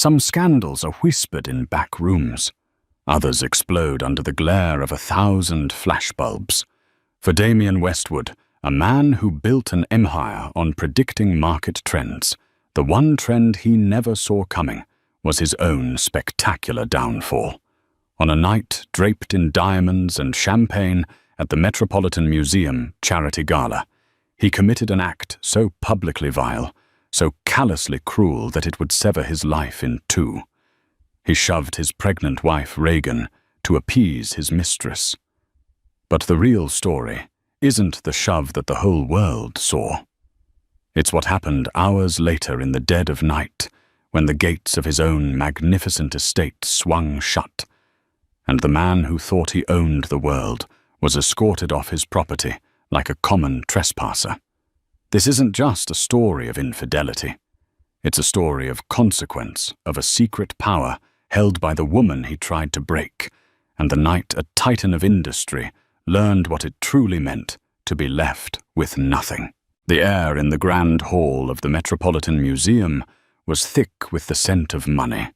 Some scandals are whispered in back rooms. Others explode under the glare of 1,000 flashbulbs. For Damien Westwood, a man who built an empire on predicting market trends, the one trend he never saw coming was his own spectacular downfall. On a night draped in diamonds and champagne at the Metropolitan Museum charity gala, he committed an act so publicly vile, so callously cruel that it would sever his life in two. He shoved his pregnant wife, Reagan, to appease his mistress. But the real story isn't the shove that the whole world saw. It's what happened hours later in the dead of night, when the gates of his own magnificent estate swung shut, and the man who thought he owned the world was escorted off his property like a common trespasser. This isn't just a story of infidelity. It's a story of consequence, of a secret power held by the woman he tried to break, and the night a titan of industry learned what it truly meant to be left with nothing. The air in the grand hall of the Metropolitan Museum was thick with the scent of money,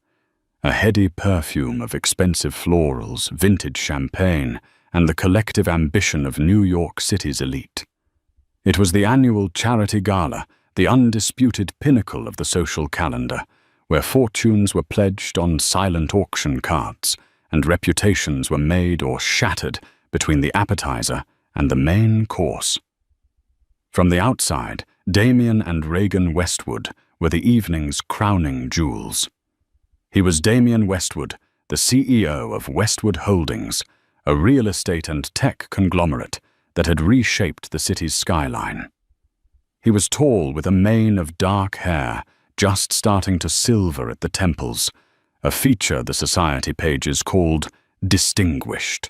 a heady perfume of expensive florals, vintage champagne, and the collective ambition of New York City's elite. It was the annual charity gala, the undisputed pinnacle of the social calendar, where fortunes were pledged on silent auction carts and reputations were made or shattered between the appetizer and the main course. From the outside, Damien and Reagan Westwood were the evening's crowning jewels. He was Damien Westwood, the CEO of Westwood Holdings, a real estate and tech conglomerate that had reshaped the city's skyline. He was tall with a mane of dark hair, just starting to silver at the temples, a feature the society pages called distinguished.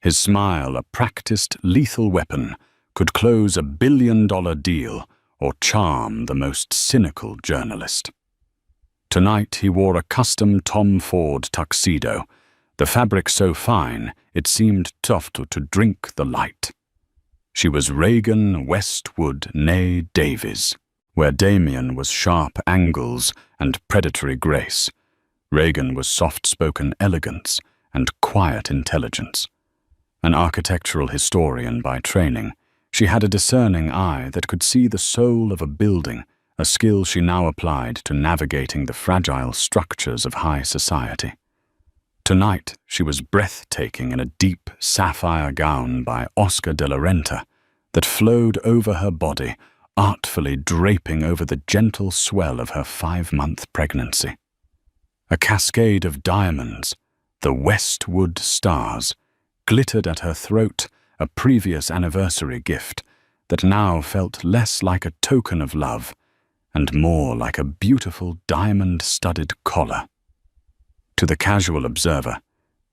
His smile, a practiced lethal weapon, could close $1 billion deal or charm the most cynical journalist. Tonight he wore a custom Tom Ford tuxedo, the fabric so fine it seemed tough to drink the light. She was Reagan Westwood née Davies, where Damien was sharp angles and predatory grace. Reagan was soft-spoken elegance and quiet intelligence. An architectural historian by training, she had a discerning eye that could see the soul of a building, a skill she now applied to navigating the fragile structures of high society. Tonight, she was breathtaking in a deep sapphire gown by Oscar de la Renta that flowed over her body, artfully draping over the gentle swell of her 5-month pregnancy. A cascade of diamonds, the Westwood stars, glittered at her throat, a previous anniversary gift that now felt less like a token of love and more like a beautiful diamond-studded collar. To the casual observer,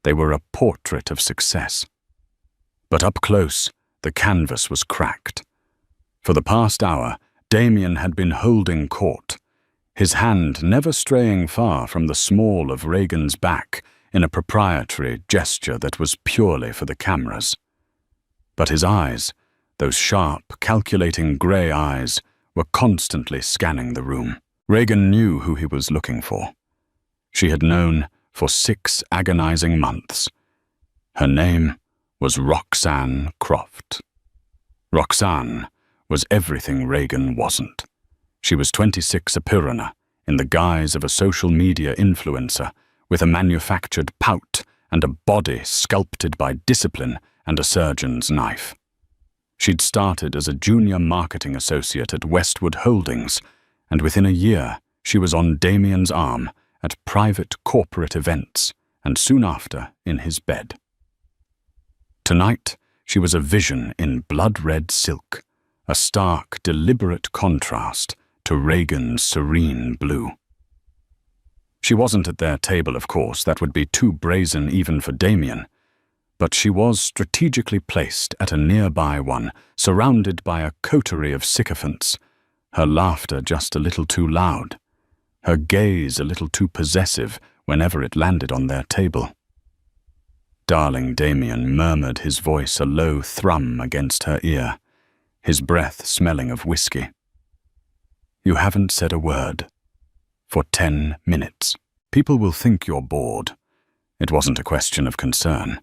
they were a portrait of success. But up close, the canvas was cracked. For the past hour, Damien had been holding court, his hand never straying far from the small of Reagan's back in a proprietary gesture that was purely for the cameras. But his eyes, those sharp, calculating grey eyes, were constantly scanning the room. Reagan knew who he was looking for. She had known for 6 agonizing months. Her name was Roxanne Croft. Roxanne was everything Reagan wasn't. She was 26 a Purana, in the guise of a social media influencer, with a manufactured pout and a body sculpted by discipline and a surgeon's knife. She'd started as a junior marketing associate at Westwood Holdings, and within a year she was on Damien's arm at private corporate events, and soon after in his bed. Tonight she was a vision in blood-red silk, a stark, deliberate contrast to Reagan's serene blue. She wasn't at their table, of course, that would be too brazen even for Damien, but she was strategically placed at a nearby one, surrounded by a coterie of sycophants, her laughter just a little too loud, her gaze a little too possessive whenever it landed on their table. Darling Damien murmured, his voice a low thrum against her ear, his breath smelling of whiskey. "You haven't said a word for 10 minutes." People will think you're bored. It wasn't a question of concern.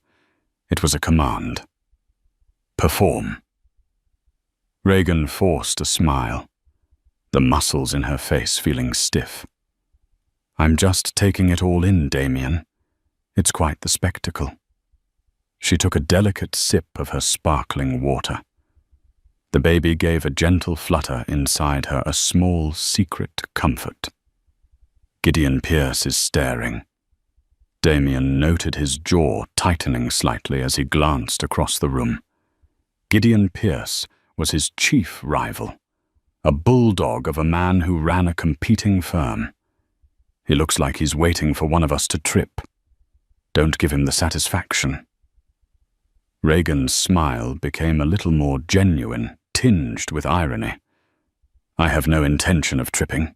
It was a command. Perform. Reagan forced a smile, the muscles in her face feeling stiff. I'm just taking it all in, Damien. It's quite the spectacle. She took a delicate sip of her sparkling water. The baby gave a gentle flutter inside her, a small, secret comfort. Gideon Pierce is staring. Damien noted his jaw tightening slightly as he glanced across the room. Gideon Pierce was his chief rival, a bulldog of a man who ran a competing firm. He looks like he's waiting for one of us to trip. Don't give him the satisfaction. Reagan's smile became a little more genuine, tinged with irony. I have no intention of tripping.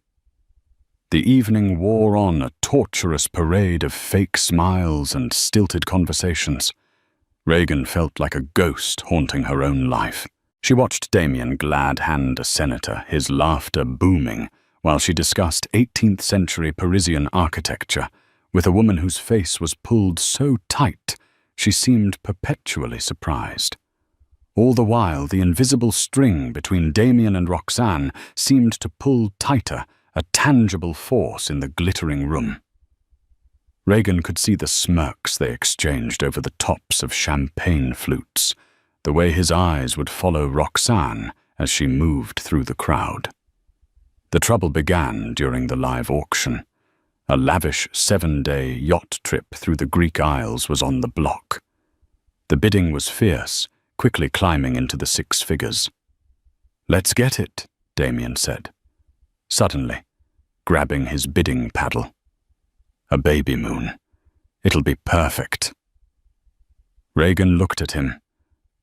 The evening wore on, a torturous parade of fake smiles and stilted conversations. Reagan felt like a ghost haunting her own life. She watched Damien glad-hand a senator, his laughter booming, while she discussed 18th century Parisian architecture with a woman whose face was pulled so tight she seemed perpetually surprised. All the while, the invisible string between Damien and Roxanne seemed to pull tighter, a tangible force in the glittering room. Reagan could see the smirks they exchanged over the tops of champagne flutes, the way his eyes would follow Roxanne as she moved through the crowd. The trouble began during the live auction. A lavish 7-day yacht trip through the Greek Isles was on the block. The bidding was fierce, quickly climbing into the 6 figures. "Let's get it," Damien said, suddenly, grabbing his bidding paddle. "A baby moon. It'll be perfect." Reagan looked at him,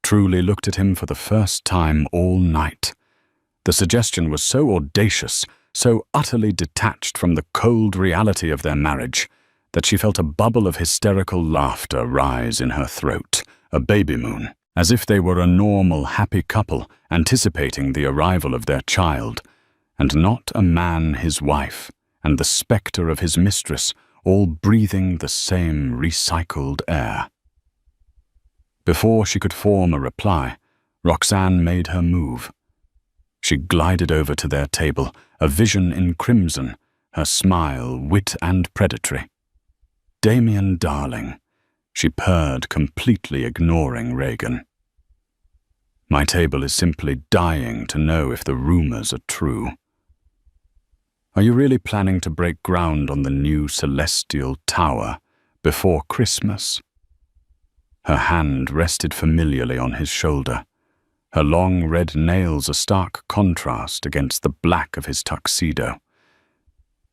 truly looked at him for the first time all night. The suggestion was so audacious, so utterly detached from the cold reality of their marriage, that she felt a bubble of hysterical laughter rise in her throat. A baby moon, as if they were a normal, happy couple anticipating the arrival of their child, and not a man his wife, and the spectre of his mistress, all breathing the same recycled air. Before she could form a reply, Roxanne made her move. She glided over to their table, a vision in crimson, her smile wit and predatory. "Damien, darling," she purred, completely ignoring Reagan. "My table is simply dying to know if the rumors are true. Are you really planning to break ground on the new celestial tower before Christmas?" Her hand rested familiarly on his shoulder, her long red nails a stark contrast against the black of his tuxedo.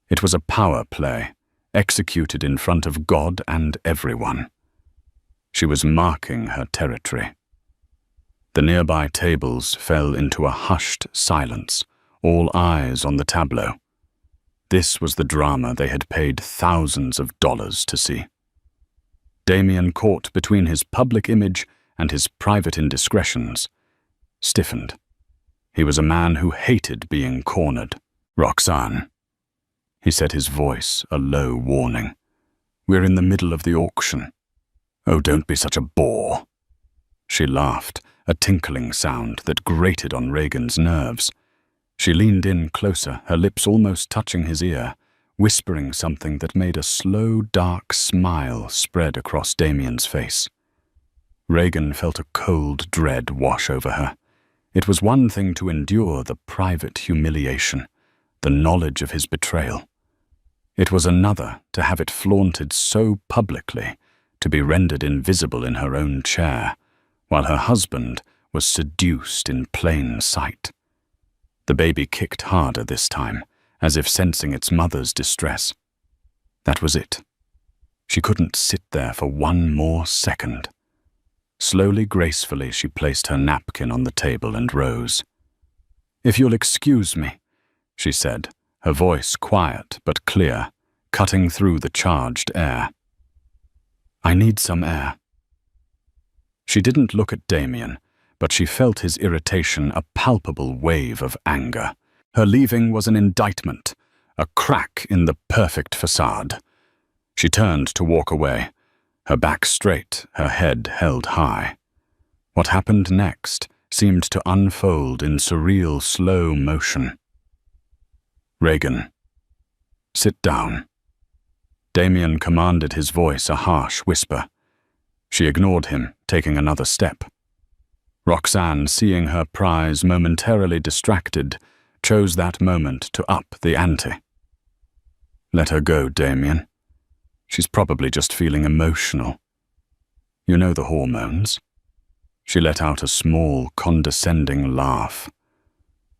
It was a power play, executed in front of God and everyone. She was marking her territory. The nearby tables fell into a hushed silence, all eyes on the tableau. This was the drama they had paid thousands of dollars to see. Damien, caught between his public image and his private indiscretions, stiffened. He was a man who hated being cornered. "Roxanne," he said, his voice a low warning. "We're in the middle of the auction." "Oh, don't be such a bore." She laughed, a tinkling sound that grated on Reagan's nerves. She leaned in closer, her lips almost touching his ear, whispering something that made a slow, dark smile spread across Damien's face. Reagan felt a cold dread wash over her. It was one thing to endure the private humiliation, the knowledge of his betrayal. It was another to have it flaunted so publicly, to be rendered invisible in her own chair, while her husband was seduced in plain sight. The baby kicked harder this time, as if sensing its mother's distress. That was it. She couldn't sit there for one more second. Slowly, gracefully, she placed her napkin on the table and rose. "If you'll excuse me," she said, her voice quiet but clear, cutting through the charged air. "I need some air." She didn't look at Damien, but she felt his irritation, a palpable wave of anger. Her leaving was an indictment, a crack in the perfect facade. She turned to walk away, her back straight, her head held high. What happened next seemed to unfold in surreal slow motion. "Regan, sit down." Damien commanded, his voice a harsh whisper. She ignored him, taking another step. Roxanne, seeing her prize momentarily distracted, chose that moment to up the ante. "Let her go, Damien. She's probably just feeling emotional. You know the hormones." She let out a small, condescending laugh.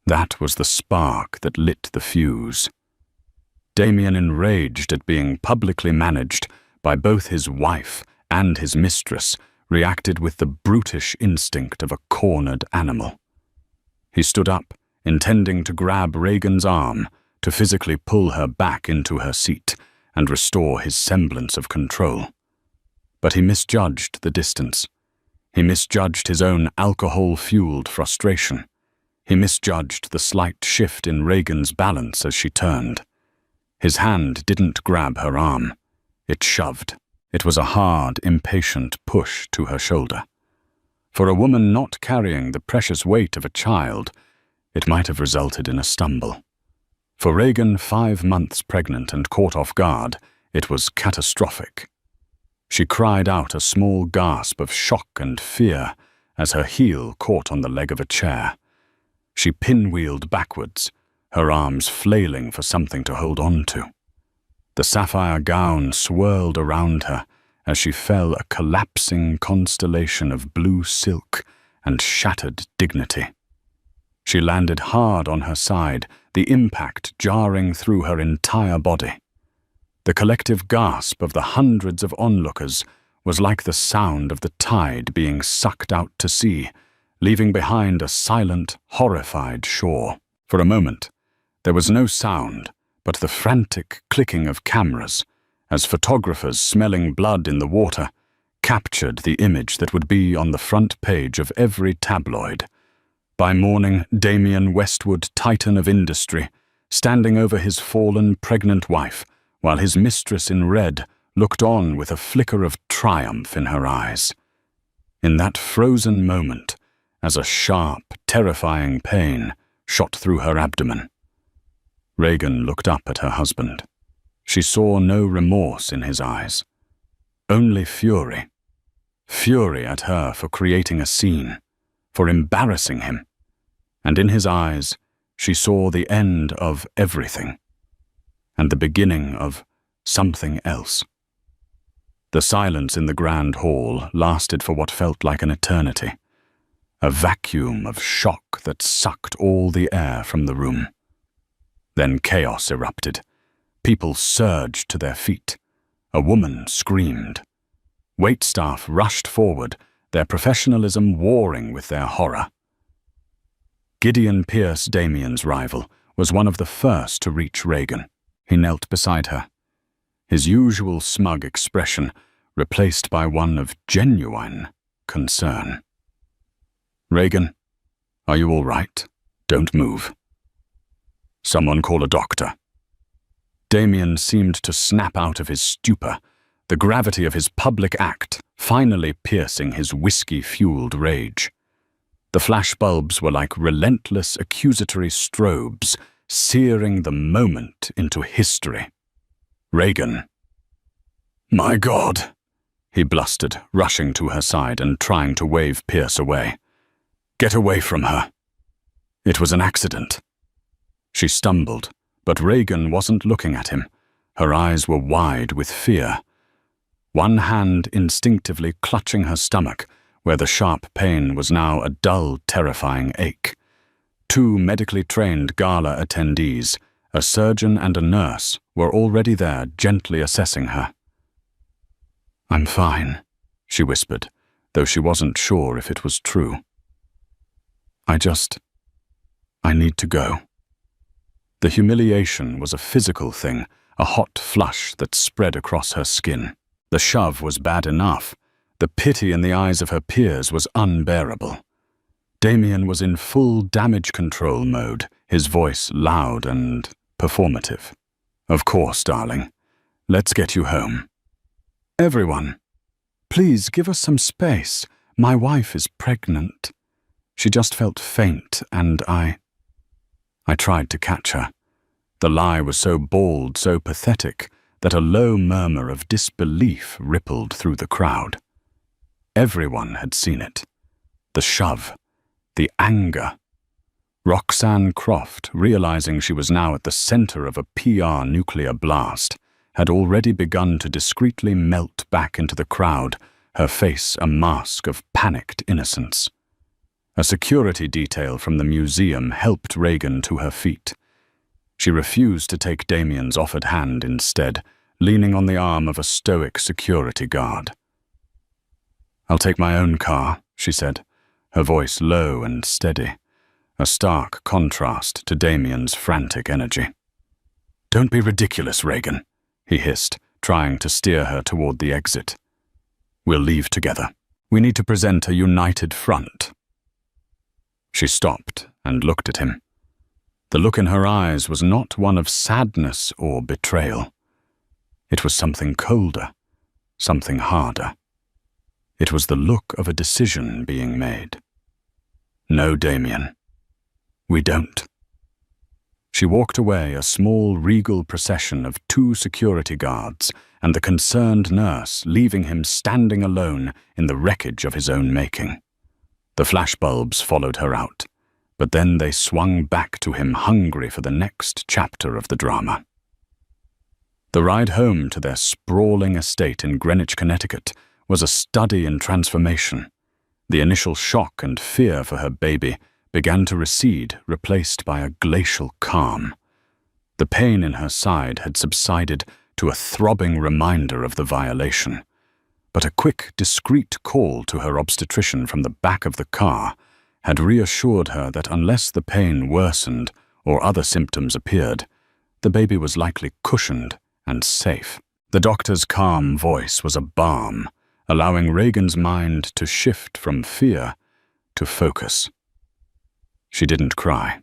That was the spark that lit the fuse. Damien, enraged at being publicly managed by both his wife and his mistress, reacted with the brutish instinct of a cornered animal. He stood up, intending to grab Regan's arm, to physically pull her back into her seat and restore his semblance of control. But he misjudged the distance. He misjudged his own alcohol-fueled frustration. He misjudged the slight shift in Regan's balance as she turned. His hand didn't grab her arm. It shoved. It was a hard, impatient push to her shoulder. For a woman not carrying the precious weight of a child, it might have resulted in a stumble. For Regan, 5 months pregnant and caught off guard, it was catastrophic. She cried out a small gasp of shock and fear as her heel caught on the leg of a chair. She pinwheeled backwards, her arms flailing for something to hold on to. The sapphire gown swirled around her as she fell, a collapsing constellation of blue silk and shattered dignity. She landed hard on her side, the impact jarring through her entire body. The collective gasp of the hundreds of onlookers was like the sound of the tide being sucked out to sea, leaving behind a silent, horrified shore. For a moment, there was no sound but the frantic clicking of cameras as photographers, smelling blood in the water, captured the image that would be on the front page of every tabloid. By morning, Damien Westwood, titan of industry, standing over his fallen pregnant wife, while his mistress in red looked on with a flicker of triumph in her eyes. In that frozen moment, as a sharp, terrifying pain shot through her abdomen, Regan looked up at her husband. She saw no remorse in his eyes, only fury. Fury at her for creating a scene, for embarrassing him. And in his eyes, she saw the end of everything, and the beginning of something else. The silence in the grand hall lasted for what felt like an eternity, a vacuum of shock that sucked all the air from the room. Then chaos erupted. People surged to their feet. A woman screamed. Waitstaff rushed forward, their professionalism warring with their horror. Gideon Pierce, Damien's rival, was one of the first to reach Regan. He knelt beside her, his usual smug expression replaced by one of genuine concern. "Regan, are you all right? Don't move." "Someone call a doctor." Damien seemed to snap out of his stupor, the gravity of his public act finally piercing his whiskey-fueled rage. The flashbulbs were like relentless accusatory strobes, searing the moment into history. "Regan." "My God," he blustered, rushing to her side and trying to wave Pierce away. "Get away from her. It was an accident." She stumbled, but Regan wasn't looking at him. Her eyes were wide with fear. One hand instinctively clutching her stomach, where the sharp pain was now a dull, terrifying ache. 2 medically trained Gala attendees, a surgeon and a nurse, were already there, gently assessing her. "I'm fine," she whispered, though she wasn't sure if it was true. I need to go." The humiliation was a physical thing, a hot flush that spread across her skin. The shove was bad enough. The pity in the eyes of her peers was unbearable. Damien was in full damage control mode, his voice loud and performative. "Of course, darling. Let's get you home. Everyone, please give us some space. My wife is pregnant. She just felt faint, and I tried to catch her. The lie was so bald, so pathetic, that a low murmur of disbelief rippled through the crowd. Everyone had seen it. The shove, the anger. Roxanne Croft, realizing she was now at the center of a PR nuclear blast, had already begun to discreetly melt back into the crowd, her face a mask of panicked innocence. A security detail from the museum helped Reagan to her feet. She refused to take Damien's offered hand instead, leaning on the arm of a stoic security guard. "I'll take my own car," she said, her voice low and steady, a stark contrast to Damien's frantic energy. "Don't be ridiculous, Reagan," he hissed, trying to steer her toward the exit. "We'll leave together. We need to present a united front." She stopped and looked at him. The look in her eyes was not one of sadness or betrayal. It was something colder, something harder. It was the look of a decision being made. "No, Damien. We don't." She walked away, a small, regal procession of 2 security guards and the concerned nurse, leaving him standing alone in the wreckage of his own making. The flashbulbs followed her out, but then they swung back to him, hungry for the next chapter of the drama. The ride home to their sprawling estate in Greenwich, Connecticut, was a study in transformation. The initial shock and fear for her baby began to recede, replaced by a glacial calm. The pain in her side had subsided to a throbbing reminder of the violation. But a quick, discreet call to her obstetrician from the back of the car had reassured her that unless the pain worsened or other symptoms appeared, the baby was likely cushioned and safe. The doctor's calm voice was a balm, allowing Reagan's mind to shift from fear to focus. She didn't cry.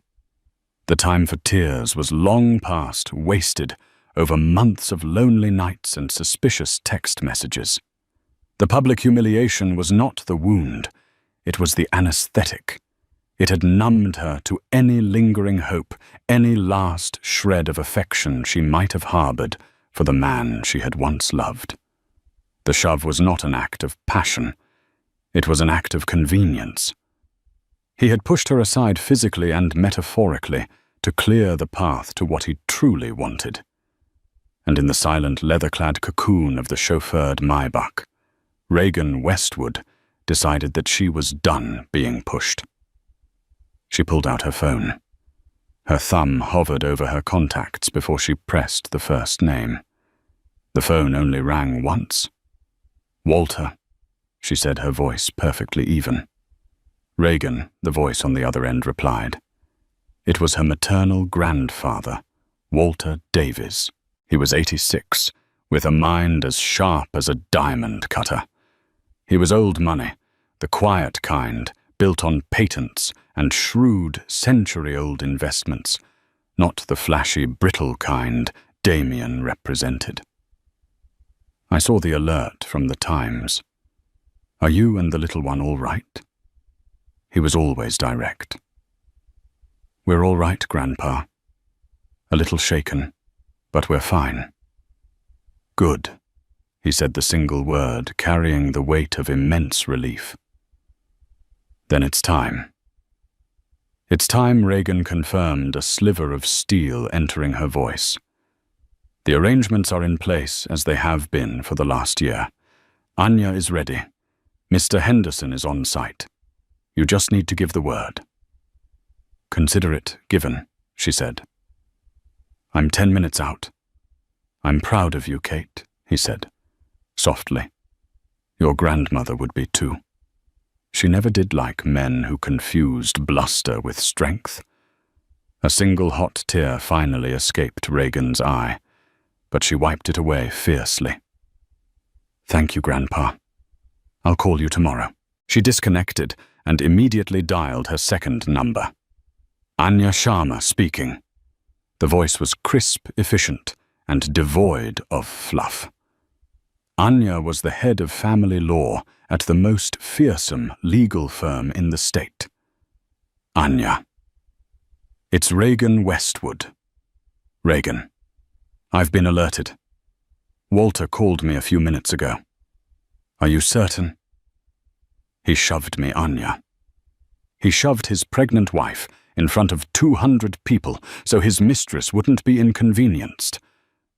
The time for tears was long past, wasted over months of lonely nights and suspicious text messages. The public humiliation was not the wound, it was the anesthetic. It had numbed her to any lingering hope, any last shred of affection she might have harbored for the man she had once loved. The shove was not an act of passion, it was an act of convenience. He had pushed her aside physically and metaphorically to clear the path to what he truly wanted. And in the silent leather-clad cocoon of the chauffeured Maybach, Reagan Westwood decided that she was done being pushed. She pulled out her phone. Her thumb hovered over her contacts before she pressed the first name. The phone only rang once. "Walter," she said, her voice perfectly even. Reagan, the voice on the other end, replied. It was her maternal grandfather, Walter Davies. He was 86, with a mind as sharp as a diamond cutter. He was old money, the quiet kind, built on patents and shrewd, century-old investments, not the flashy, brittle kind Damien represented. I saw the alert from the Times. "Are you and the little one all right?" He was always direct. "We're all right, Grandpa. A little shaken, but we're fine." "Good," he said the single word, carrying the weight of immense relief. "Then it's time." "It's time," Reagan confirmed, a sliver of steel entering her voice. "The arrangements are in place as they have been for the last year. Anya is ready. Mr. Henderson is on site. You just need to give the word." "Consider it given," she said. "I'm 10 minutes out." "I'm proud of you, Kate," he said, softly. "Your grandmother would be too. She never did like men who confused bluster with strength." A single hot tear finally escaped Reagan's eye, but she wiped it away fiercely. "Thank you, Grandpa. I'll call you tomorrow." She disconnected and immediately dialed her second number. "Anya Sharma speaking." The voice was crisp, efficient, and devoid of fluff. Anya was the head of family law at the most fearsome legal firm in the state. Anya. It's Regan Westwood. Regan. I've been alerted. Walter called me a few minutes ago. Are you certain? He shoved me Anya. He shoved his pregnant wife in front of 200 people so his mistress wouldn't be inconvenienced.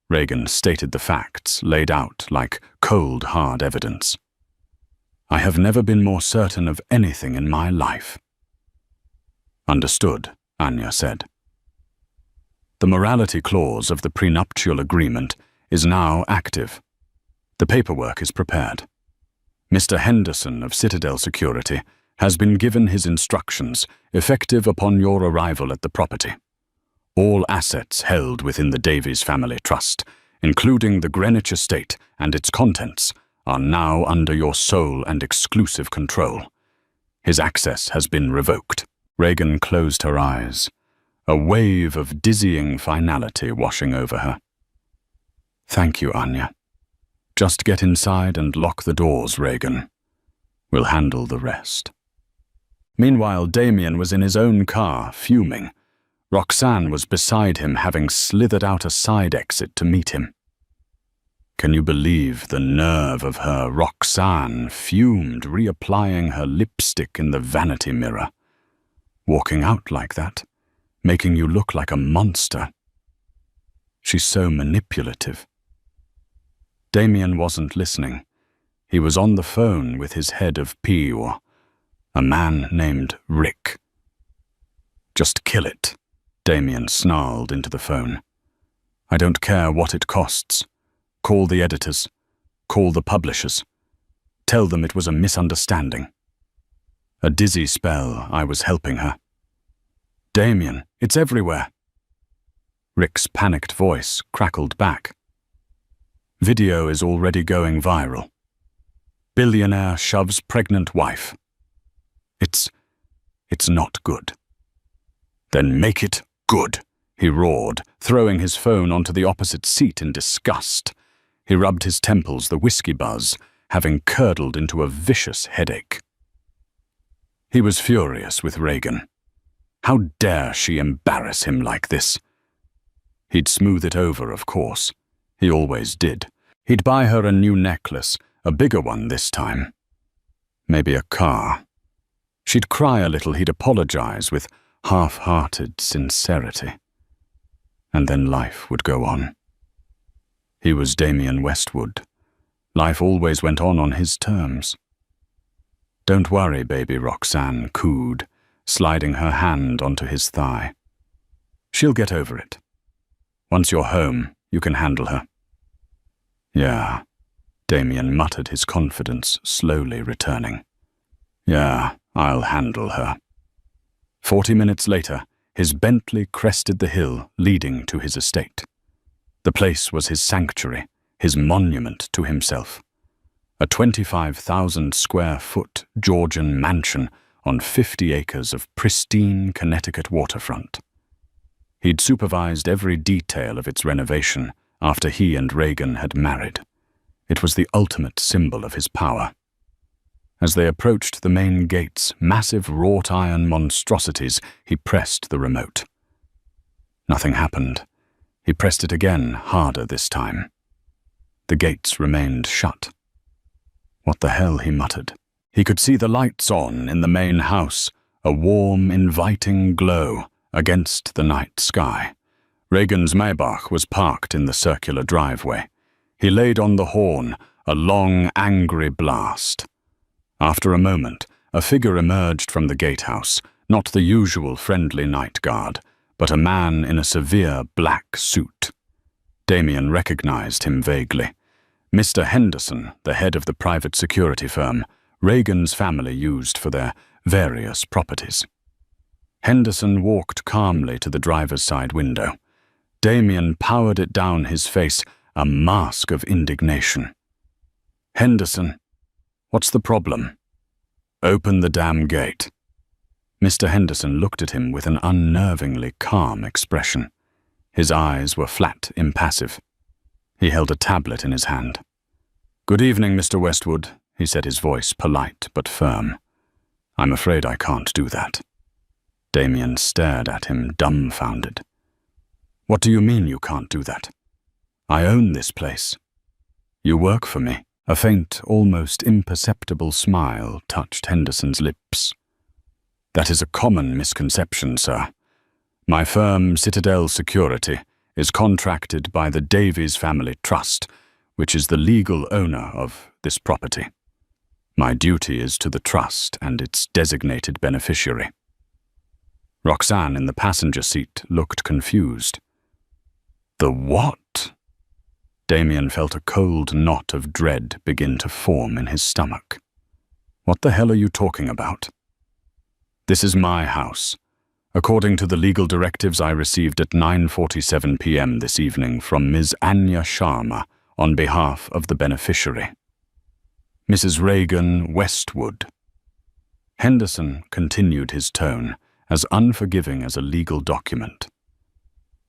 Regan stated the facts, laid out like cold, hard evidence. I have never been more certain of anything in my life. Understood, Anya said. The morality clause of the prenuptial agreement is now active. The paperwork is prepared. Mr. Henderson of Citadel Security has been given his instructions, effective upon your arrival at the property. All assets held within the Davies family trust, including the Greenwich estate and its contents, are now under your sole and exclusive control. His access has been revoked. Regan closed her eyes, a wave of dizzying finality washing over her. Thank you, Anya. Just get inside and lock the doors, Regan. We'll handle the rest. Meanwhile, Damien was in his own car, fuming. Roxanne was beside him, having slithered out a side exit to meet him. Can you believe the nerve of her? Roxanne fumed, reapplying her lipstick in the vanity mirror. Walking out like that, making you look like a monster. She's so manipulative. Damien wasn't listening. He was on the phone with his head of PUR, a man named Rick. Just kill it, Damien snarled into the phone. I don't care what it costs. Call the editors. Call the publishers. Tell them it was a misunderstanding. A dizzy spell, I was helping her. Damien, it's everywhere. Rick's panicked voice crackled back. Video is already going viral. Billionaire shoves pregnant wife. It's not good. Then make it good, he roared, throwing his phone onto the opposite seat in disgust. He rubbed his temples, the whiskey buzz, having curdled into a vicious headache. He was furious with Regan. How dare she embarrass him like this? He'd smooth it over, of course. He always did. He'd buy her a new necklace, a bigger one this time. Maybe a car. She'd cry a little, he'd apologize with half-hearted sincerity. And then life would go on. He was Damien Westwood. Life always went on his terms. Don't worry, baby, Roxanne cooed, sliding her hand onto his thigh. She'll get over it. Once you're home, you can handle her. Yeah, Damien muttered, his confidence slowly returning. Yeah, I'll handle her. 40 minutes later, his Bentley crested the hill leading to his estate. The place was his sanctuary, his monument to himself. A 25,000-square-foot Georgian mansion on 50 acres of pristine Connecticut waterfront. He'd supervised every detail of its renovation after he and Regan had married. It was the ultimate symbol of his power. As they approached the main gates, massive wrought-iron monstrosities, he pressed the remote. Nothing happened. He pressed it again, harder this time. The gates remained shut. What the hell, he muttered. He could see the lights on in the main house, a warm, inviting glow against the night sky. Regan's Maybach was parked in the circular driveway. He laid on the horn, a long, angry blast. After a moment, a figure emerged from the gatehouse, not the usual friendly night guard, but a man in a severe black suit. Damien recognized him vaguely. Mr. Henderson, the head of the private security firm Regan's family used for their various properties. Henderson walked calmly to the driver's side window. Damien powered it down his face, a mask of indignation. Henderson, what's the problem? Open the damn gate. Mr. Henderson looked at him with an unnervingly calm expression. His eyes were flat, impassive. He held a tablet in his hand. "Good evening, Mr. Westwood," he said, his voice polite but firm. "I'm afraid I can't do that." Damien stared at him, dumbfounded. "What do you mean you can't do that? I own this place. You work for me." A faint, almost imperceptible smile touched Henderson's lips. "That is a common misconception, sir. My firm, Citadel Security, is contracted by the Davies Family Trust, which is the legal owner of this property. My duty is to the trust and its designated beneficiary." Roxanne in the passenger seat looked confused. "The what?" Damien felt a cold knot of dread begin to form in his stomach. "What the hell are you talking about?" "This is my house, according to the legal directives I received at 9:47 p.m. this evening from Ms. Anya Sharma on behalf of the beneficiary, Mrs. Reagan Westwood." Henderson continued his tone, as unforgiving as a legal document.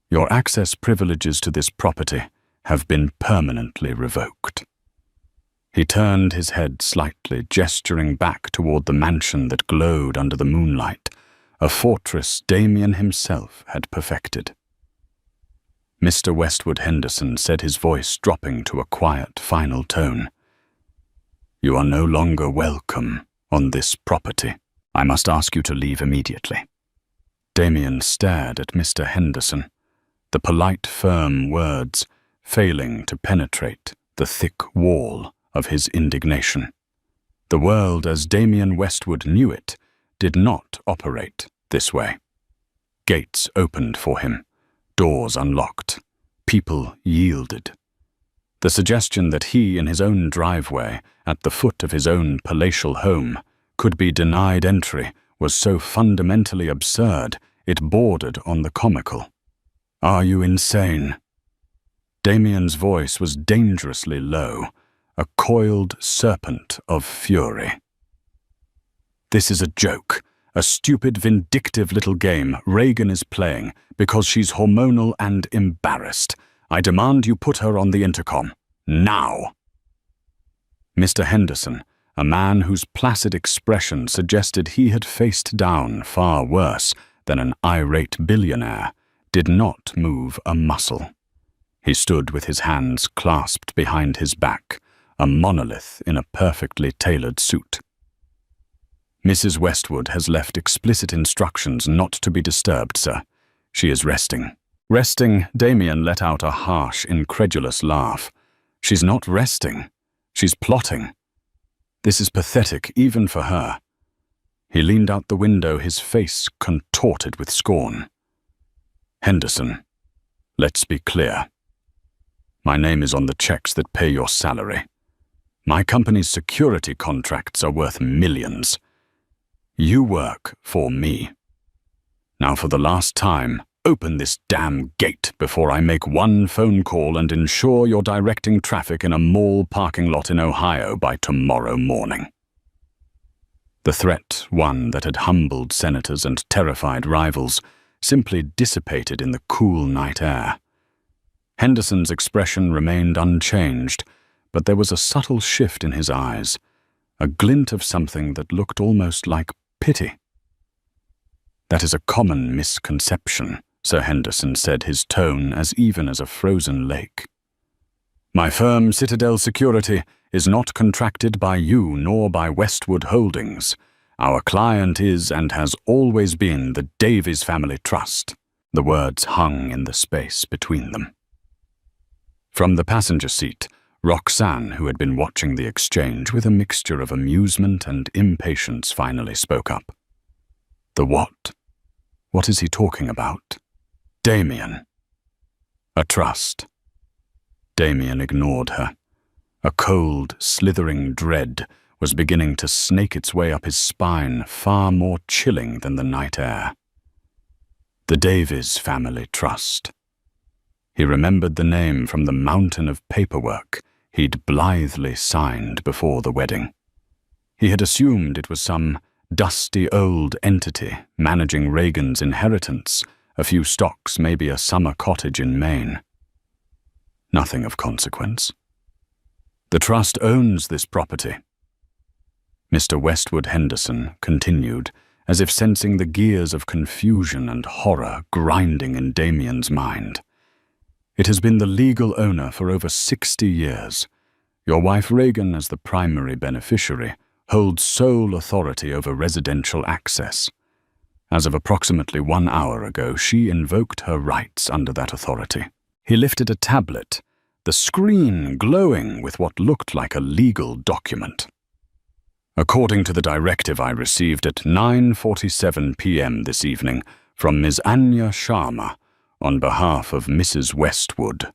"Your access privileges to this property have been permanently revoked." He turned his head slightly, gesturing back toward the mansion that glowed under the moonlight, a fortress Damien himself had perfected. Mr. Westwood Henderson said, his voice dropping to a quiet, final tone. "You are no longer welcome on this property. I must ask you to leave immediately." Damien stared at Mr. Henderson, the polite, firm words failing to penetrate the thick wall of his indignation. The world as Damien Westwood knew it did not operate this way. Gates opened for him, doors unlocked, people yielded. The suggestion that he, in his own driveway, at the foot of his own palatial home, could be denied entry was so fundamentally absurd it bordered on the comical. "Are you insane?" Damien's voice was dangerously low, a coiled serpent of fury. "This is a joke, a stupid, vindictive little game Reagan is playing because she's hormonal and embarrassed. I demand you put her on the intercom. Now!" Mr. Henderson, a man whose placid expression suggested he had faced down far worse than an irate billionaire, did not move a muscle. He stood with his hands clasped behind his back, a monolith in a perfectly tailored suit. "Mrs. Westwood has left explicit instructions not to be disturbed, sir. She is resting." "Resting?" Damien let out a harsh, incredulous laugh. "She's not resting. She's plotting. This is pathetic, even for her." He leaned out the window, his face contorted with scorn. "Henderson, let's be clear. My name is on the checks that pay your salary. My company's security contracts are worth millions. You work for me. Now, for the last time, open this damn gate before I make one phone call and ensure you're directing traffic in a mall parking lot in Ohio by tomorrow morning." The threat, one that had humbled senators and terrified rivals, simply dissipated in the cool night air. Henderson's expression remained unchanged, but there was a subtle shift in his eyes, a glint of something that looked almost like pity. "That is a common misconception," Sir Henderson said, his tone as even as a frozen lake. "My firm, Citadel Security, is not contracted by you nor by Westwood Holdings. Our client is and has always been the Davies Family Trust." The words hung in the space between them. From the passenger seat, Roxanne, who had been watching the exchange with a mixture of amusement and impatience, finally spoke up. "The what? What is he talking about?" "Damien. A trust." Damien ignored her. A cold, slithering dread was beginning to snake its way up his spine, far more chilling than the night air. The Davies Family Trust. He remembered the name from the mountain of paperwork he'd blithely signed before the wedding. He had assumed it was some dusty old entity managing Reagan's inheritance, a few stocks, maybe a summer cottage in Maine. Nothing of consequence. The trust owns this property. Mr. Westwood Henderson continued, as if sensing the gears of confusion and horror grinding in Damien's mind. It has been the legal owner for over 60 years. Your wife Regan, as the primary beneficiary, holds sole authority over residential access. As of approximately 1 hour ago, she invoked her rights under that authority. He lifted a tablet, the screen glowing with what looked like a legal document. According to the directive I received at 9:47 p.m. this evening from Ms. Anya Sharma, on behalf of Mrs. Westwood,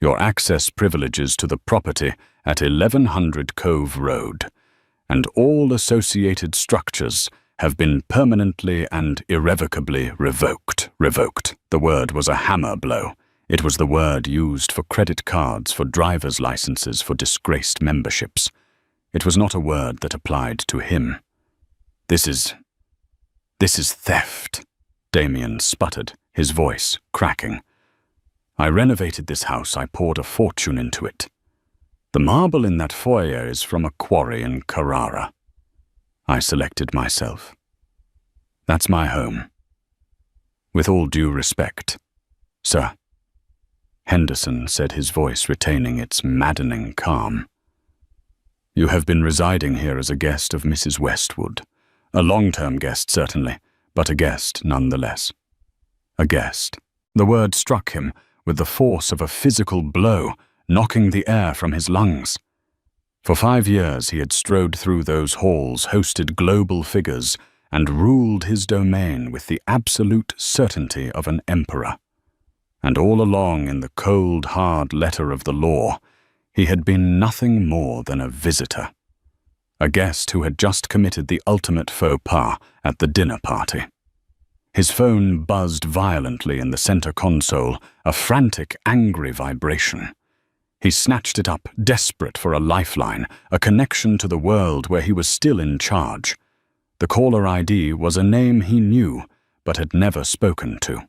your access privileges to the property at 1100 Cove Road, and all associated structures have been permanently and irrevocably revoked. Revoked. The word was a hammer blow. It was the word used for credit cards, for driver's licenses, for disgraced memberships. It was not a word that applied to him. This is theft, Damien sputtered, his voice cracking. I renovated this house. I poured a fortune into it. The marble in that foyer is from a quarry in Carrara. I selected myself. That's my home. With all due respect, sir. Henderson said, his voice retaining its maddening calm. You have been residing here as a guest of Mrs. Westwood. A long-term guest, certainly, but a guest nonetheless. A guest. The word struck him with the force of a physical blow, knocking the air from his lungs. For 5 years he had strode through those halls, hosted global figures, and ruled his domain with the absolute certainty of an emperor. And all along in the cold, hard letter of the law, he had been nothing more than a visitor. A guest who had just committed the ultimate faux pas at the dinner party. His phone buzzed violently in the center console, a frantic, angry vibration. He snatched it up, desperate for a lifeline, a connection to the world where he was still in charge. The caller ID was a name he knew, but had never spoken to.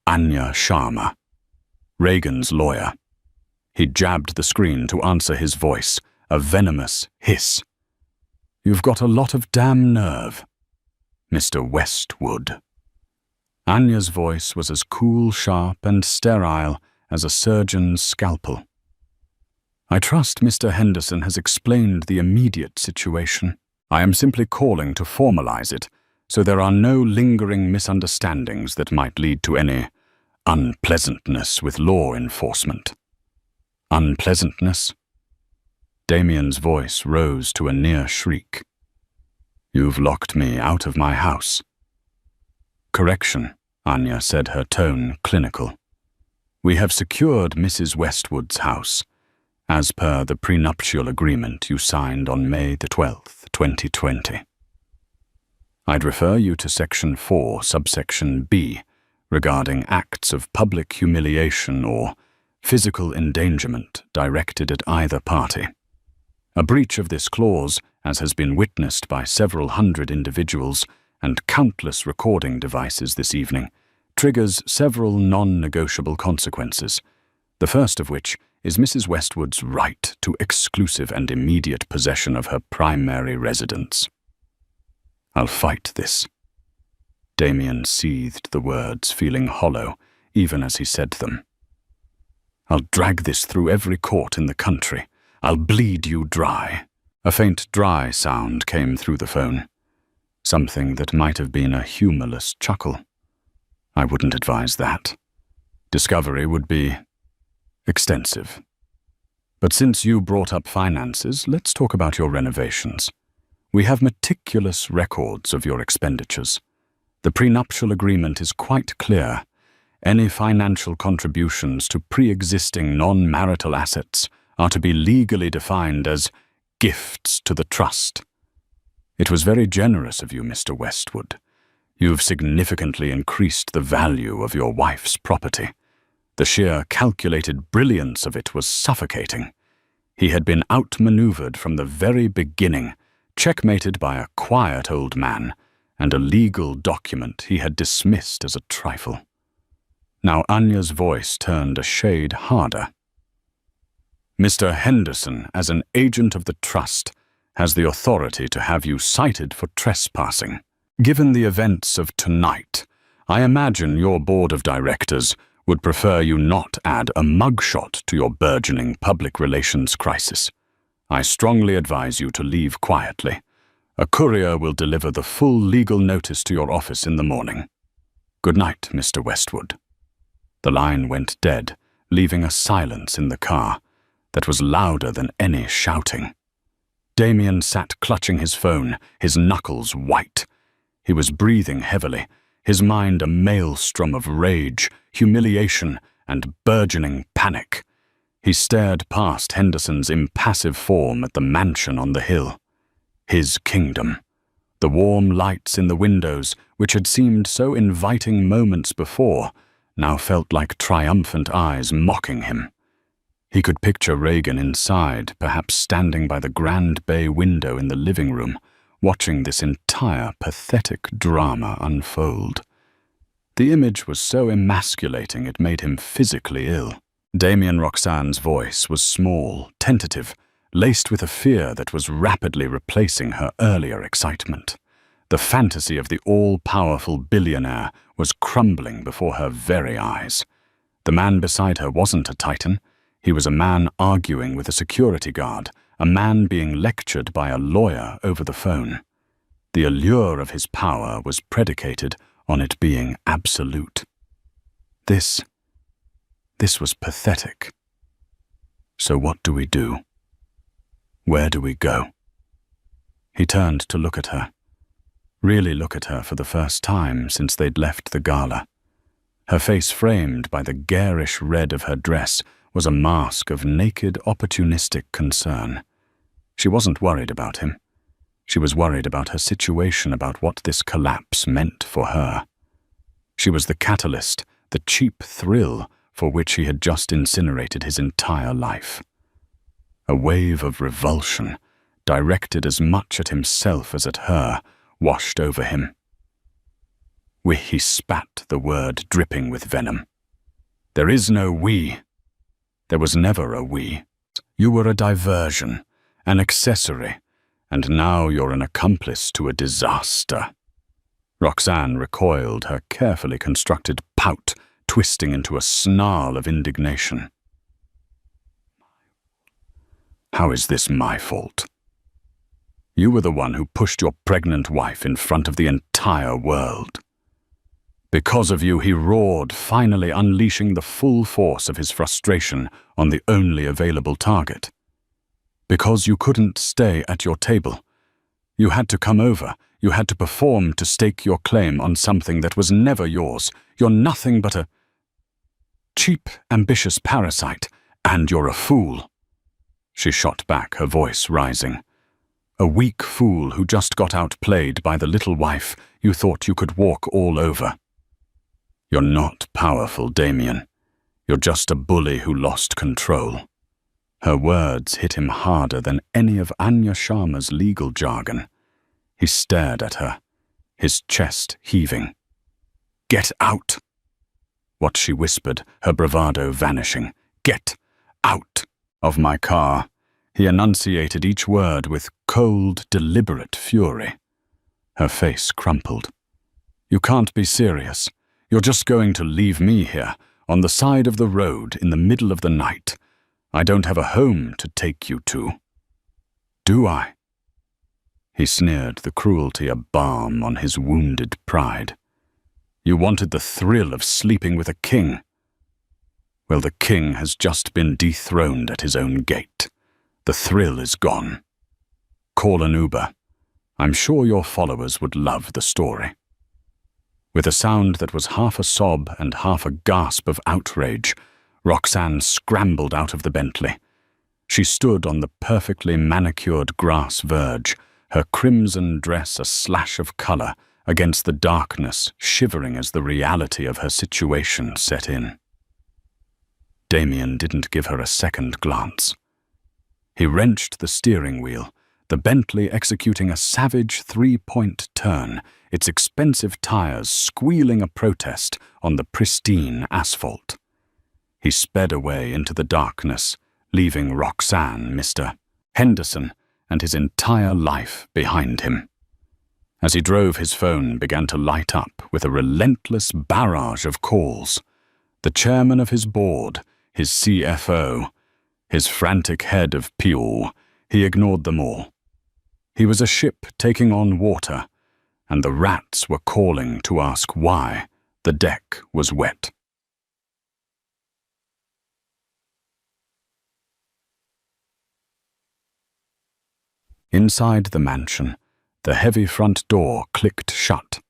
Anya Sharma, Regan's lawyer. He jabbed the screen to answer his voice, a venomous hiss. You've got a lot of damn nerve, Mr. Westwood. Anya's voice was as cool, sharp, and sterile as a surgeon's scalpel. I trust Mr. Henderson has explained the immediate situation. I am simply calling to formalize it, so there are no lingering misunderstandings that might lead to any unpleasantness with law enforcement. Unpleasantness? Damien's voice rose to a near shriek. You've locked me out of my house. Correction, Anya said, her tone clinical. We have secured Mrs. Westwood's house, as per the prenuptial agreement you signed on May the 12th, 2020. I'd refer you to Section 4, subsection B, regarding acts of public humiliation or physical endangerment directed at either party. A breach of this clause, as has been witnessed by several hundred individuals and countless recording devices this evening, triggers several non-negotiable consequences, the first of which is Mrs. Westwood's right to exclusive and immediate possession of her primary residence. I'll fight this. Damien seethed the words, feeling hollow, even as he said them. I'll drag this through every court in the country. I'll bleed you dry. A faint dry sound came through the phone. Something that might have been a humorless chuckle. I wouldn't advise that. Discovery would be extensive. But since you brought up finances, let's talk about your renovations. We have meticulous records of your expenditures. The prenuptial agreement is quite clear. Any financial contributions to pre-existing non-marital assets are to be legally defined as gifts to the trust. It was very generous of you, Mr. Westwood. You've significantly increased the value of your wife's property. The sheer calculated brilliance of it was suffocating. He had been outmaneuvered from the very beginning, checkmated by a quiet old man, and a legal document he had dismissed as a trifle. Now Anya's voice turned a shade harder. Mr. Henderson, as an agent of the trust, has the authority to have you cited for trespassing. Given the events of tonight, I imagine your board of directors would prefer you not add a mugshot to your burgeoning public relations crisis. I strongly advise you to leave quietly. A courier will deliver the full legal notice to your office in the morning. Good night, Mr. Westwood. The line went dead, leaving a silence in the car that was louder than any shouting. Damien sat clutching his phone, his knuckles white. He was breathing heavily, his mind a maelstrom of rage, humiliation, and burgeoning panic. He stared past Henderson's impassive form at the mansion on the hill. His kingdom. The warm lights in the windows, which had seemed so inviting moments before, now felt like triumphant eyes mocking him. He could picture Reagan inside, perhaps standing by the grand bay window in the living room, watching this entire pathetic drama unfold. The image was so emasculating it made him physically ill. Damien Roxanne's voice was small, tentative, laced with a fear that was rapidly replacing her earlier excitement. The fantasy of the all-powerful billionaire was crumbling before her very eyes. The man beside her wasn't a titan. He was a man arguing with a security guard, a man being lectured by a lawyer over the phone. The allure of his power was predicated on it being absolute. This was pathetic. So what do we do? Where do we go? He turned to look at her. Really look at her for the first time since they'd left the gala. Her face, framed by the garish red of her dress, was a mask of naked, opportunistic concern. She wasn't worried about him. She was worried about her situation, about what this collapse meant for her. She was the catalyst, the cheap thrill for which he had just incinerated his entire life. A wave of revulsion, directed as much at himself as at her, washed over him. He spat the word, dripping with venom. There is no we. There was never a we. You were a diversion, an accessory, and now you're an accomplice to a disaster. Roxanne recoiled, her carefully constructed pout twisting into a snarl of indignation. How is this my fault? You were the one who pushed your pregnant wife in front of the entire world. Because of you, he roared, finally unleashing the full force of his frustration on the only available target. Because you couldn't stay at your table. You had to come over. You had to perform to stake your claim on something that was never yours. You're nothing but a cheap, ambitious parasite, and you're a fool. She shot back, her voice rising. A weak fool who just got outplayed by the little wife you thought you could walk all over. You're not powerful, Damien. You're just a bully who lost control. Her words hit him harder than any of Anya Sharma's legal jargon. He stared at her, his chest heaving. Get out! What she whispered, her bravado vanishing. Get out of my car. He enunciated each word with cold, deliberate fury. Her face crumpled. You can't be serious. You're just going to leave me here, on the side of the road, in the middle of the night. I don't have a home to take you to. Do I? He sneered, the cruelty a balm on his wounded pride. You wanted the thrill of sleeping with a king. Well, the king has just been dethroned at his own gate. The thrill is gone. Call an Uber. I'm sure your followers would love the story. With a sound that was half a sob and half a gasp of outrage, Roxanne scrambled out of the Bentley. She stood on the perfectly manicured grass verge, her crimson dress a slash of color against the darkness, shivering as the reality of her situation set in. Damien didn't give her a second glance. He wrenched the steering wheel, the Bentley executing a savage three-point turn, its expensive tires squealing a protest on the pristine asphalt. He sped away into the darkness, leaving Roxanne, Mr. Henderson, and his entire life behind him. As he drove, his phone began to light up with a relentless barrage of calls. The chairman of his board, his CFO, his frantic head of PR, he ignored them all. He was a ship taking on water, and the rats were calling to ask why the deck was wet. Inside the mansion, the heavy front door clicked shut.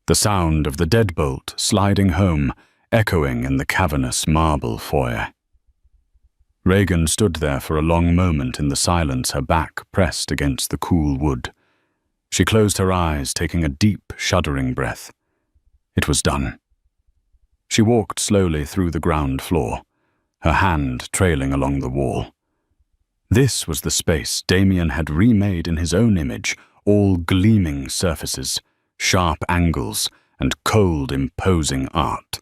The sound of the deadbolt sliding home echoing in the cavernous marble foyer. Reagan stood there for a long moment in the silence, her back pressed against the cool wood. She closed her eyes, taking a deep, shuddering breath. It was done. She walked slowly through the ground floor, her hand trailing along the wall. This was the space Damien had remade in his own image, all gleaming surfaces, sharp angles, and cold, imposing art.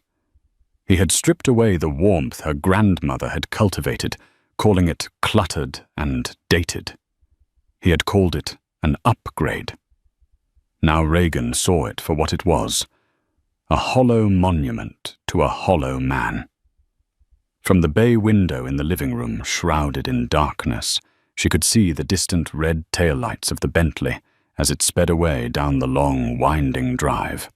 He had stripped away the warmth her grandmother had cultivated, calling it cluttered and dated. He had called it an upgrade. Now Reagan saw it for what it was, a hollow monument to a hollow man. From the bay window in the living room, shrouded in darkness, she could see the distant red taillights of the Bentley as it sped away down the long, winding drive.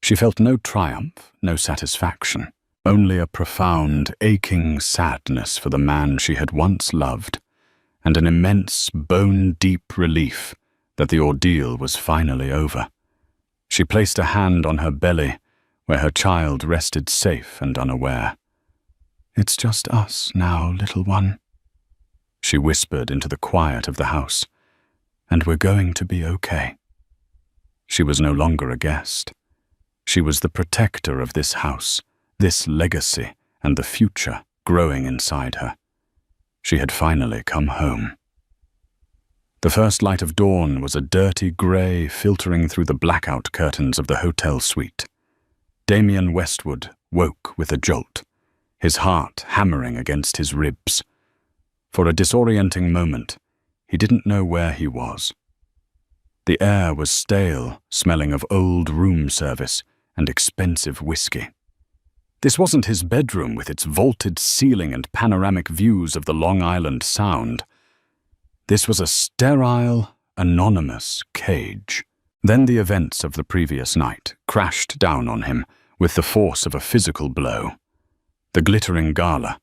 She felt no triumph, no satisfaction, only a profound, aching sadness for the man she had once loved, and an immense, bone-deep relief that the ordeal was finally over. She placed a hand on her belly, where her child rested safe and unaware. "It's just us now, little one," she whispered into the quiet of the house, "and we're going to be okay." She was no longer a guest. She was the protector of this house, this legacy, and the future growing inside her. She had finally come home. The first light of dawn was a dirty grey filtering through the blackout curtains of the hotel suite. Damien Westwood woke with a jolt, his heart hammering against his ribs. For a disorienting moment, he didn't know where he was. The air was stale, smelling of old room service and expensive whiskey. This wasn't his bedroom with its vaulted ceiling and panoramic views of the Long Island Sound. This was a sterile, anonymous cage. Then the events of the previous night crashed down on him with the force of a physical blow. The glittering gala,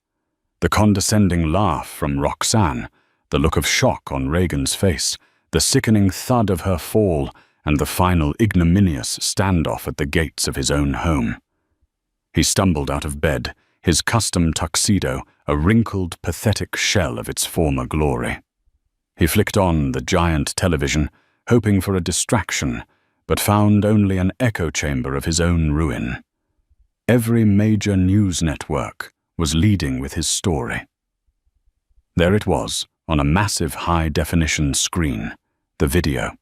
the condescending laugh from Roxanne, the look of shock on Reagan's face, the sickening thud of her fall, and the final ignominious standoff at the gates of his own home. He stumbled out of bed, his custom tuxedo a wrinkled, pathetic shell of its former glory. He flicked on the giant television, hoping for a distraction, but found only an echo chamber of his own ruin. Every major news network was leading with his story. There it was, on a massive high-definition screen, the video.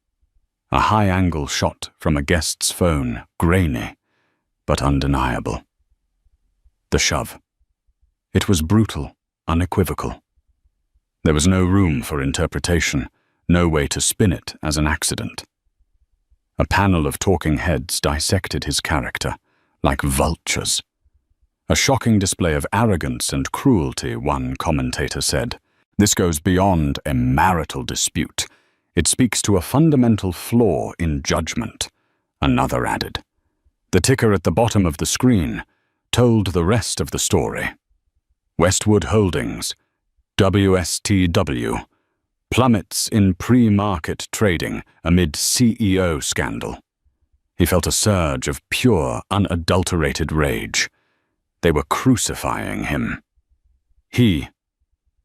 A high-angle shot from a guest's phone, grainy, but undeniable. The shove. It was brutal, unequivocal. There was no room for interpretation, no way to spin it as an accident. A panel of talking heads dissected his character, like vultures. A shocking display of arrogance and cruelty, one commentator said. This goes beyond a marital dispute. It speaks to a fundamental flaw in judgment, another added. The ticker at the bottom of the screen told the rest of the story. Westwood Holdings, WSTW, plummets in pre-market trading amid CEO scandal. He felt a surge of pure, unadulterated rage. They were crucifying him. He,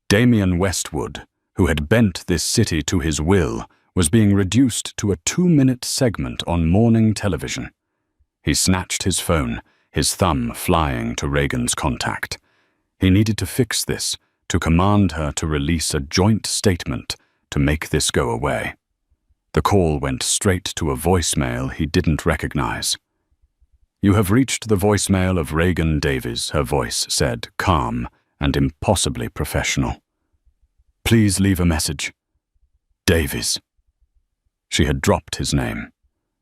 Damien Westwood, who had bent this city to his will, was being reduced to a 2-minute segment on morning television. He snatched his phone, his thumb flying to Reagan's contact. He needed to fix this, to command her to release a joint statement to make this go away. The call went straight to a voicemail he didn't recognize. "You have reached the voicemail of Reagan Davies," her voice said, calm and impossibly professional. "Please leave a message. Davies." She had dropped his name.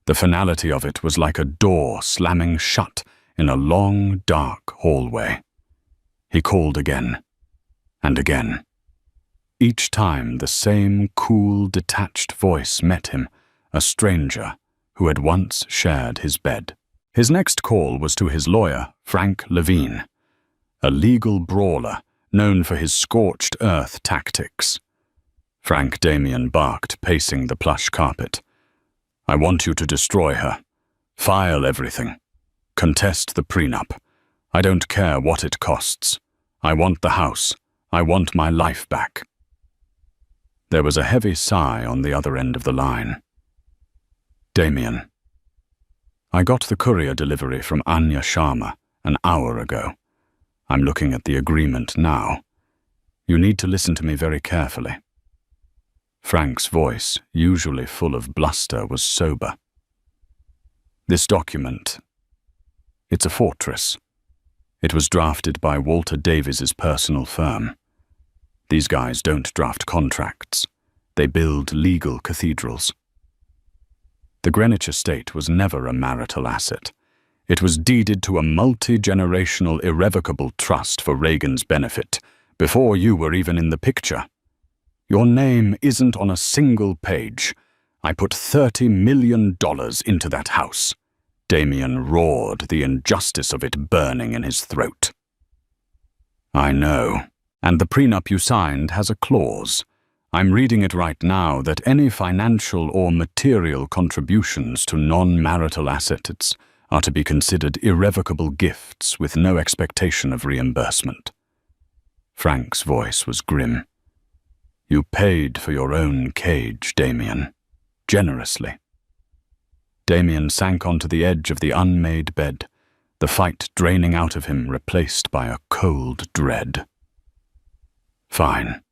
The finality of it was like a door slamming shut in a long, dark hallway. He called again, and again. Each time the same cool, detached voice met him, a stranger who had once shared his bed. His next call was to his lawyer, Frank Levine, a legal brawler known for his scorched earth tactics. Frank Damien barked, pacing the plush carpet. "I want you to destroy her. File everything. Contest the prenup. I don't care what it costs. I want the house. I want my life back." There was a heavy sigh on the other end of the line. "Damien, I got the courier delivery from Anya Sharma an hour ago. I'm looking at the agreement now. You need to listen to me very carefully." Frank's voice, usually full of bluster, was sober. "This document, it's a fortress. It was drafted by Walter Davies's personal firm. These guys don't draft contracts. They build legal cathedrals. The Greenwich estate was never a marital asset. It was deeded to a multi-generational irrevocable trust for Reagan's benefit, before you were even in the picture. Your name isn't on a single page. I put $30 million into that house." Damien roared, the injustice of it burning in his throat. "I know. And the prenup you signed has a clause. I'm reading it right now that any financial or material contributions to non-marital assets are to be considered irrevocable gifts with no expectation of reimbursement." Frank's voice was grim. "You paid for your own cage, Damien. Generously." Damien sank onto the edge of the unmade bed, the fight draining out of him, replaced by a cold dread. "Fine.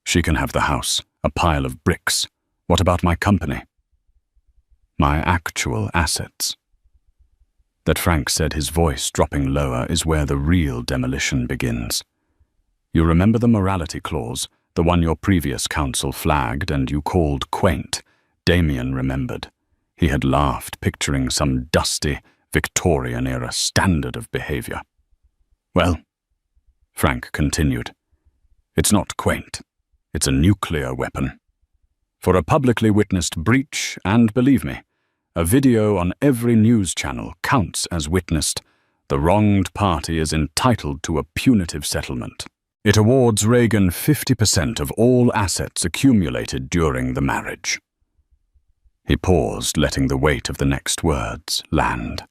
She can have the house, a pile of bricks. What about my company?" "My actual assets." That Frank said, his voice dropping lower, is where the real demolition begins. "You remember the morality clause, the one your previous counsel flagged and you called quaint?" Damien remembered. He had laughed, picturing some dusty, Victorian-era standard of behavior. "Well," Frank continued, "it's not quaint. It's a nuclear weapon. For a publicly witnessed breach, and believe me, a video on every news channel counts as witnessed, the wronged party is entitled to a punitive settlement. It awards Reagan 50% of all assets accumulated during the marriage." He paused, letting the weight of the next words land.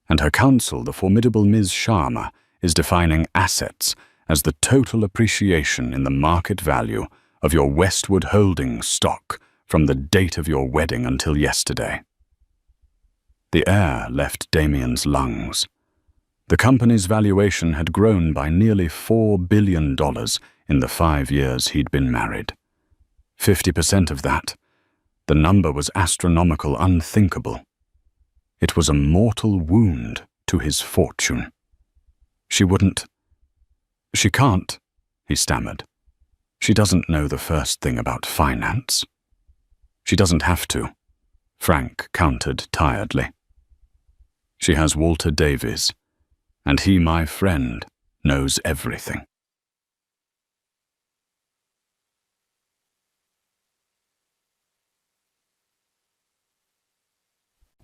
"And her counsel, the formidable Ms. Sharma, is defining assets as the total appreciation in the market value of your Westwood Holdings stock from the date of your wedding until yesterday." The air left Damien's lungs. The company's valuation had grown by nearly $4 billion in the 5 years he'd been married. 50% of that. The number was astronomical, unthinkable. It was a mortal wound to his fortune. She can't," he stammered. "She doesn't know the first thing about finance." "She doesn't have to," Frank countered tiredly. "She has Walter Davies, and he, my friend, knows everything."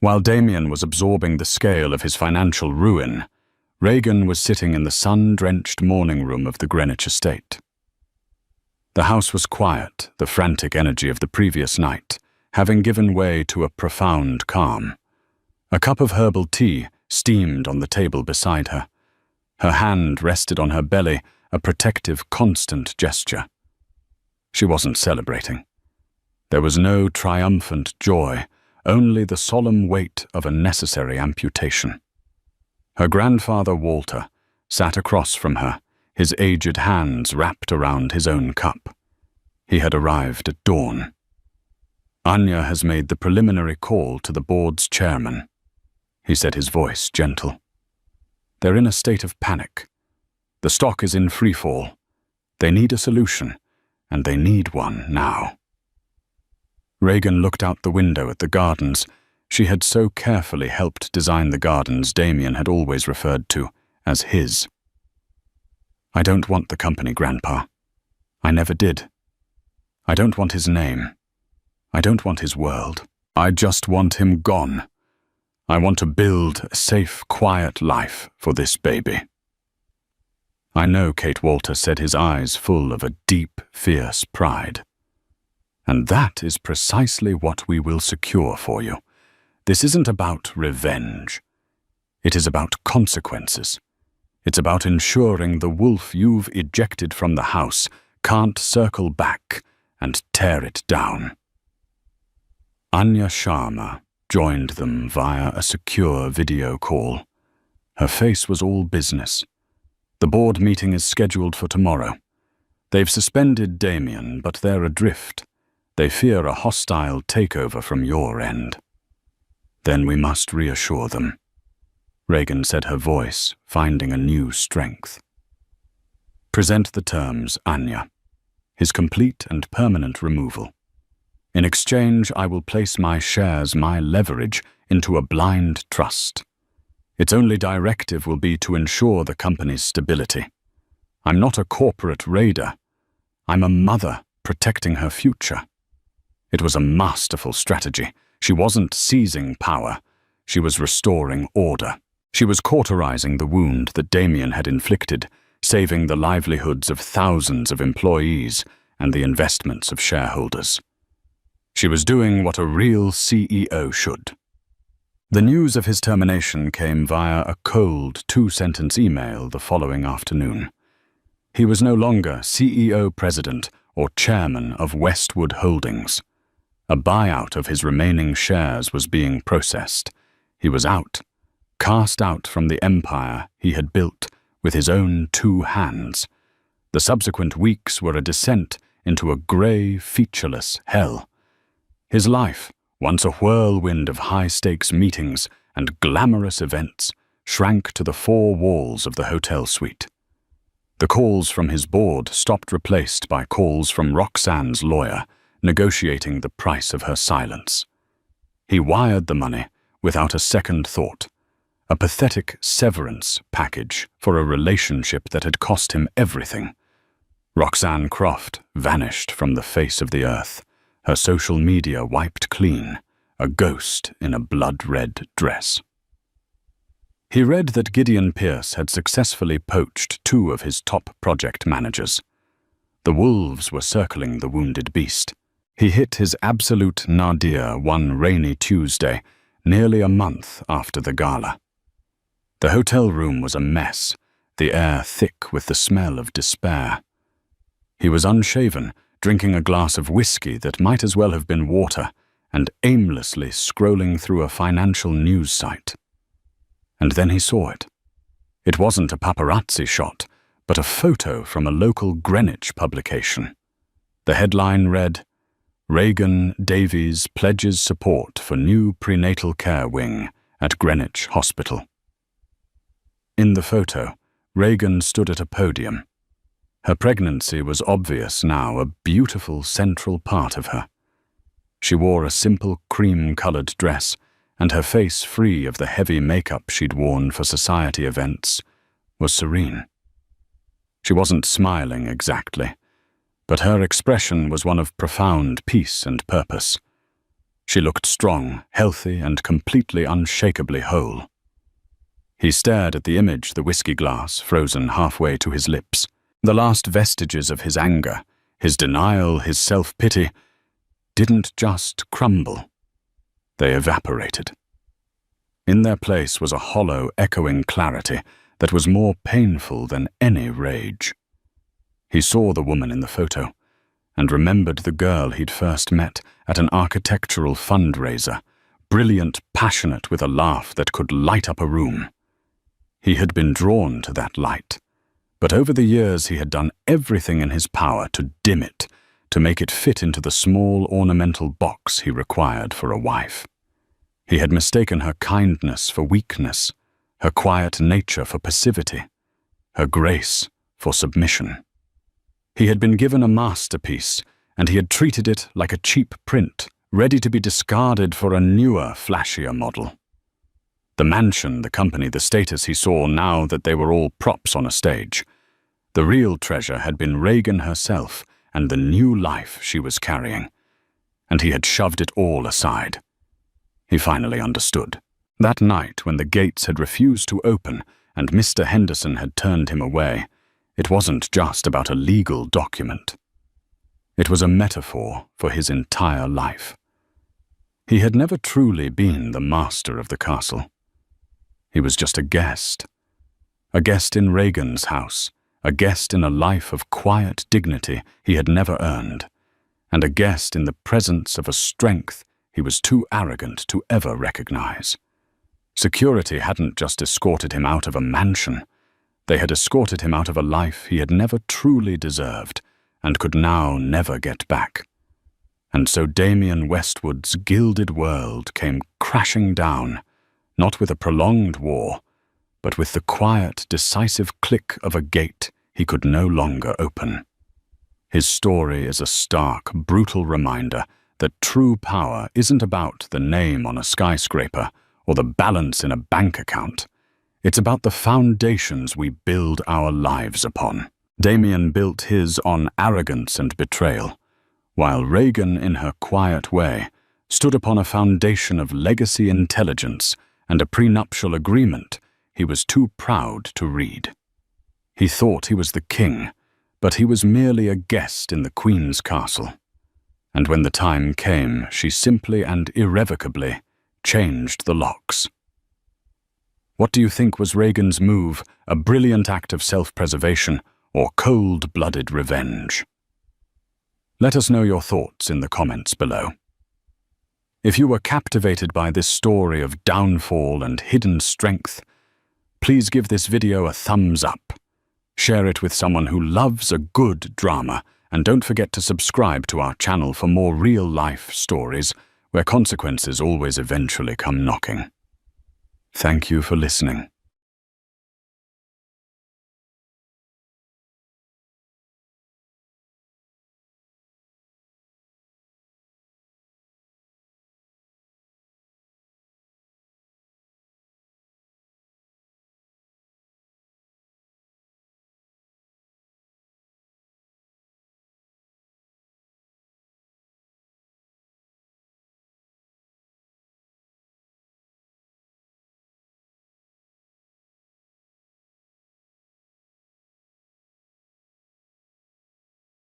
While Damien was absorbing the scale of his financial ruin, Reagan was sitting in the sun-drenched morning room of the Greenwich estate. The house was quiet, the frantic energy of the previous night having given way to a profound calm. A cup of herbal tea steamed on the table beside her. Her hand rested on her belly, a protective, constant gesture. She wasn't celebrating. There was no triumphant joy, only the solemn weight of a necessary amputation. Her grandfather, Walter, sat across from her, his aged hands wrapped around his own cup. He had arrived at dawn. "Anya has made the preliminary call to the board's chairman," he said, his voice gentle. "They're in a state of panic. The stock is in freefall. They need a solution, and they need one now. Regan looked out the window at the gardens. She had so carefully helped design the gardens Damien had always referred to as his. I don't want the company, Grandpa. I never did. I don't want his name. I don't want his world. I just want him gone. I want to build a safe, quiet life for this baby. I know, Kate Walter said, his eyes full of a deep, fierce pride. And that is precisely what we will secure for you. This isn't about revenge. It is about consequences. It's about ensuring the wolf you've ejected from the house can't circle back and tear it down. Anya Sharma joined them via a secure video call. Her face was all business. The board meeting is scheduled for tomorrow. They've suspended Damien, but they're adrift. They fear a hostile takeover from your end. Then we must reassure them. Regan said, her voice finding a new strength. Present the terms, Anya. His complete and permanent removal. In exchange, I will place my shares, my leverage, into a blind trust. Its only directive will be to ensure the company's stability. I'm not a corporate raider. I'm a mother protecting her future. It was a masterful strategy. She wasn't seizing power. She was restoring order. She was cauterizing the wound that Damien had inflicted, saving the livelihoods of thousands of employees and the investments of shareholders. She was doing what a real CEO should. The news of his termination came via a cold, 2-sentence email the following afternoon. He was no longer CEO, president, or chairman of Westwood Holdings. A buyout of his remaining shares was being processed. He was out, cast out from the empire he had built with his own 2 hands. The subsequent weeks were a descent into a grey, featureless hell. His life, once a whirlwind of high-stakes meetings and glamorous events, shrank to the 4 walls of the hotel suite. The calls from his board stopped, replaced by calls from Roxanne's lawyer, negotiating the price of her silence. He wired the money without a second thought, a pathetic severance package for a relationship that had cost him everything. Roxanne Croft vanished from the face of the earth, her social media wiped clean, a ghost in a blood-red dress. He read that Gideon Pierce had successfully poached 2 of his top project managers. The wolves were circling the wounded beast. He hit his absolute nadir one rainy Tuesday, nearly a month after the gala. The hotel room was a mess, the air thick with the smell of despair. He was unshaven, drinking a glass of whiskey that might as well have been water, and aimlessly scrolling through a financial news site. And then he saw it. It wasn't a paparazzi shot, but a photo from a local Greenwich publication. The headline read, "Regan Davies pledges support for new prenatal care wing at Greenwich Hospital." In the photo, Regan stood at a podium. Her pregnancy was obvious now, a beautiful central part of her. She wore a simple cream-colored dress, and her face, free of the heavy makeup she'd worn for society events, was serene. She wasn't smiling exactly, but her expression was one of profound peace and purpose. She looked strong, healthy, and completely unshakably whole. He stared at the image, the whiskey glass frozen halfway to his lips. The last vestiges of his anger, his denial, his self-pity, didn't just crumble. They evaporated. In their place was a hollow, echoing clarity that was more painful than any rage. He saw the woman in the photo, and remembered the girl he'd first met at an architectural fundraiser, brilliant, passionate, with a laugh that could light up a room. He had been drawn to that light, but over the years he had done everything in his power to dim it, to make it fit into the small ornamental box he required for a wife. He had mistaken her kindness for weakness, her quiet nature for passivity, her grace for submission. He had been given a masterpiece, and he had treated it like a cheap print, ready to be discarded for a newer, flashier model. The mansion, the company, the status he saw now that they were all props on a stage. The real treasure had been Regan herself and the new life she was carrying, and he had shoved it all aside. He finally understood. That night, when the gates had refused to open and Mr. Henderson had turned him away, it wasn't just about a legal document. It was a metaphor for his entire life. He had never truly been the master of the castle. He was just a guest in Regan's house, a guest in a life of quiet dignity he had never earned, and a guest in the presence of a strength he was too arrogant to ever recognize. Security hadn't just escorted him out of a mansion. They had escorted him out of a life he had never truly deserved and could now never get back. And so Damien Westwood's gilded world came crashing down, not with a prolonged war, but with the quiet, decisive click of a gate he could no longer open. His story is a stark, brutal reminder that true power isn't about the name on a skyscraper or the balance in a bank account. It's about the foundations we build our lives upon. Damien built his on arrogance and betrayal, while Regan, in her quiet way, stood upon a foundation of legacy intelligence and a prenuptial agreement he was too proud to read. He thought he was the king, but he was merely a guest in the Queen's castle. And when the time came, she simply and irrevocably changed the locks. What do you think was Regan's move, a brilliant act of self-preservation or cold-blooded revenge? Let us know your thoughts in the comments below. If you were captivated by this story of downfall and hidden strength, please give this video a thumbs up. Share it with someone who loves a good drama, and don't forget to subscribe to our channel for more real-life stories where consequences always eventually come knocking. Thank you for listening.